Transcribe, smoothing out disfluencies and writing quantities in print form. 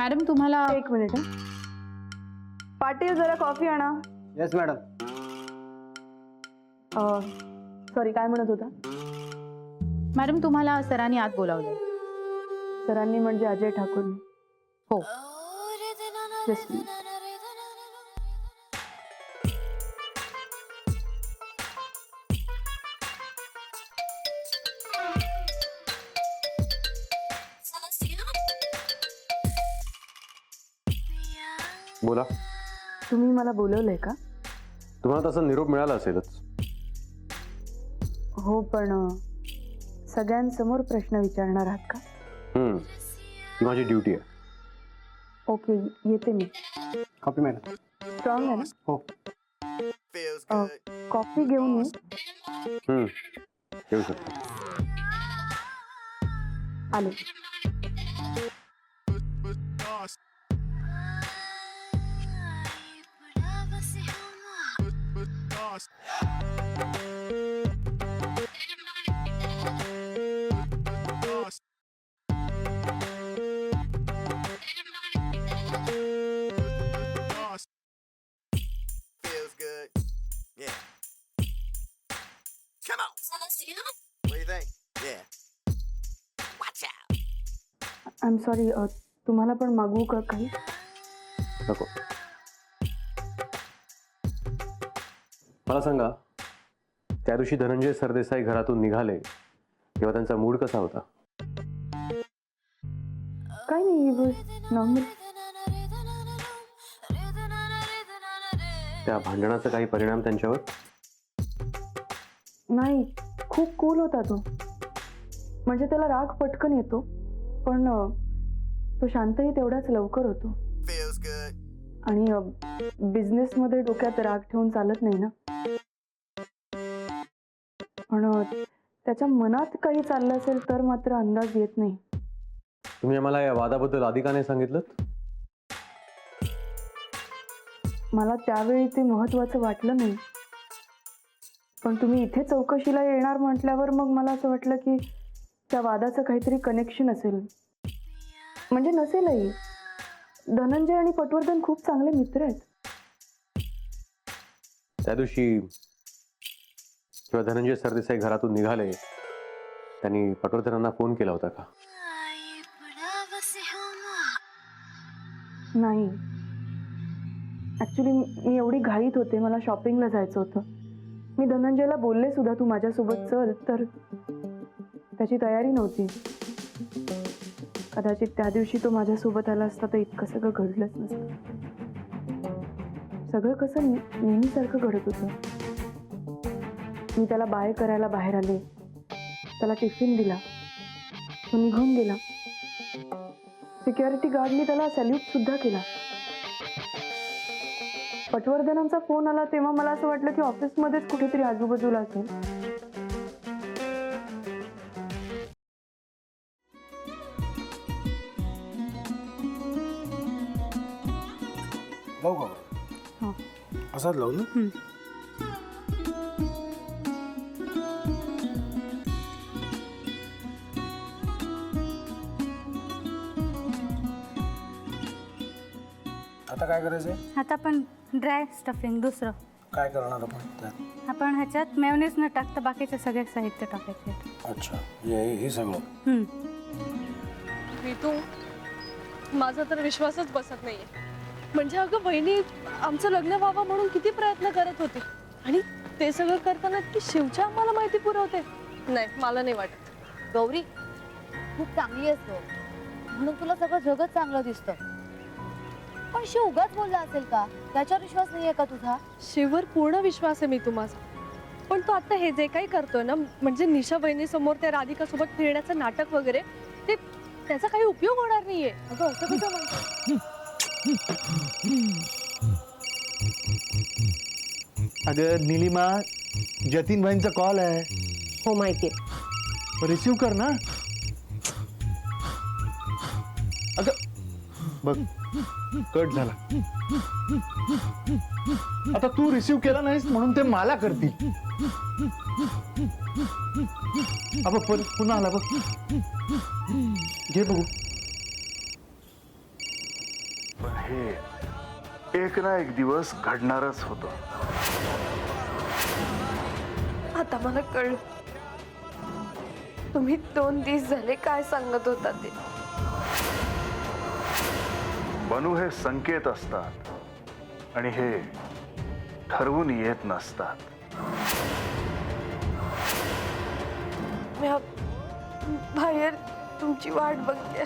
Madam तुम्हाला एक minute Patil जरा कॉफी आणा. Yes madam. सॉरी काय म्हणत होता? मॅडम तुम्हाला सरांनी आत बोलावलं. सरांनी म्हणजे अजय ठाकूर. हो. Just me. बोला. तुम्ही मला बोलवलंय का? तुम्हाला तसा निरोप मिळाला असेलच. हो पण सगळ्यांसमोर प्रश्न विचारणार आहात का? ती माझी ड्युटी आहे. ओके येते मी. Coffee madam. स्ट्रॉंग आहे ना? हो. कॉफी घेऊन ये. येऊ शकतो. आले. Feels good. Yeah. Come on. What do you think? Yeah. Watch out. I am sorry. तुम्हाला पण मागवू का काही? नको. मला सांगा, त्या दिवशी धनंजय सरदेसाई घरातून निघाले तेव्हा त्यांचा मूड कसा होता? काही नाही, नॉर्मल. त्या भांडणाचा काही परिणाम त्यांच्यावर? नाही, खूप कूल होता तो. म्हणजे त्याला राग पटकन येतो पण तो शांतही तेवढाच लवकर होतो. Feels good. आणि बिझनेस मध्ये डोक्यात राग ठेवून चालत नाही ना. पण त्याच्या मनात काही चाललं असेल तर मात्र अंदाज येत नाही. तुम्ही आम्हाला या वादाबद्दल आधी का नाही सांगितलं? मला त्यावेळी ते महत्वाचं वाटलं नाही. पण तुम्ही इथे चौकशीला येणार म्हटल्यावर मग मला असं वाटलं की त्या वादाचं काहीतरी कनेक्शन असेल. म्हणजे नसेलही. धनंजय आणि पटवर्धन खूप चांगले मित्र आहेत. त्या दिवशी जेव्हा धनंजय सरदेसाई घरातून निघाले त्यांनी पटवर्धनांना फोन केला होता का? नाही, ऍक्च्युली मी एवढी घाईत होते, मला शॉपिंगला जायचं होतं. मी धनंजयला बोलले सुद्धा तू माझ्यासोबत चल, तर त्याची तयारी नव्हती. कदाचित त्या दिवशी तो माझ्यासोबत आला असता तर इतकं सगळं घडलंच नसतं. सगळं कसं नेहमीसारखं घडत होतं. मी त्याला बाय करायला बाहेर आले, त्याला टिफिन दिला, तो निघून गेला. सिक्युरिटी गार्डनी त्याला सॅल्यूट सुद्धा केला. पटवर्धनांचा फोन आला तेव्हा मला असं वाटलं की ऑफिसमध्येच कुठेतरी आजूबाजूला असेल. लावू का? हो. असाच लावू ना? आता काय करायचंय? आता आपण ड्राय स्टफिंग दुसरं काय करणार आपण त्यात? आपण ह्याच्यात मेयोनीज न टाकता बाकीचे सगळे साहित्य टाकायचे. अच्छा, हे सगळं. मी तू माझा तर विश्वासच बसत नाहीये. म्हणजे अगं बहिणी आमचं लग्न व्हावं म्हणून किती प्रयत्न करत होते आणि ते सगळं करताना की शिवच्या आम्हाला माहिती पुरवते. नाही, मला नाही वाटत. गौरी खूप चांगली असतो म्हणून तुला सगळं जगच चांगलं दिसतं. पण शिव उगाच बोलला असेल का? त्याच्यावर विश्वास नाहीये का तुझा? शिववर पूर्ण विश्वास आहे मी तुम्हाला. पण तो आता हे जे काही करतोय ना, म्हणजे निशा बहिणी समोर त्या राधिका सोबत फिरण्याचं नाटक वगैरे, ते त्याचा काही उपयोग होणार नाहीये. अगं असं कसं म्हणतो? अगं नीलिमा, जतीन भाईंचा कॉल आहे. हो माहितीये. रिसीव कर ना. अगं बघ कट झाला. आता तू रिसीव केला नाहीस म्हणून ते मला करतील. पुन्हा आला बघ. घे बघू. हे एक ना एक दिवस घडणारच होतं. आता मला कळलं तुम्ही 2 दिवस झाले काय सांगत होता ते. बनू हे संकेत असतात आणि हे ठरवून येत नसतात. मी बाहेर तुमची वाट बघते.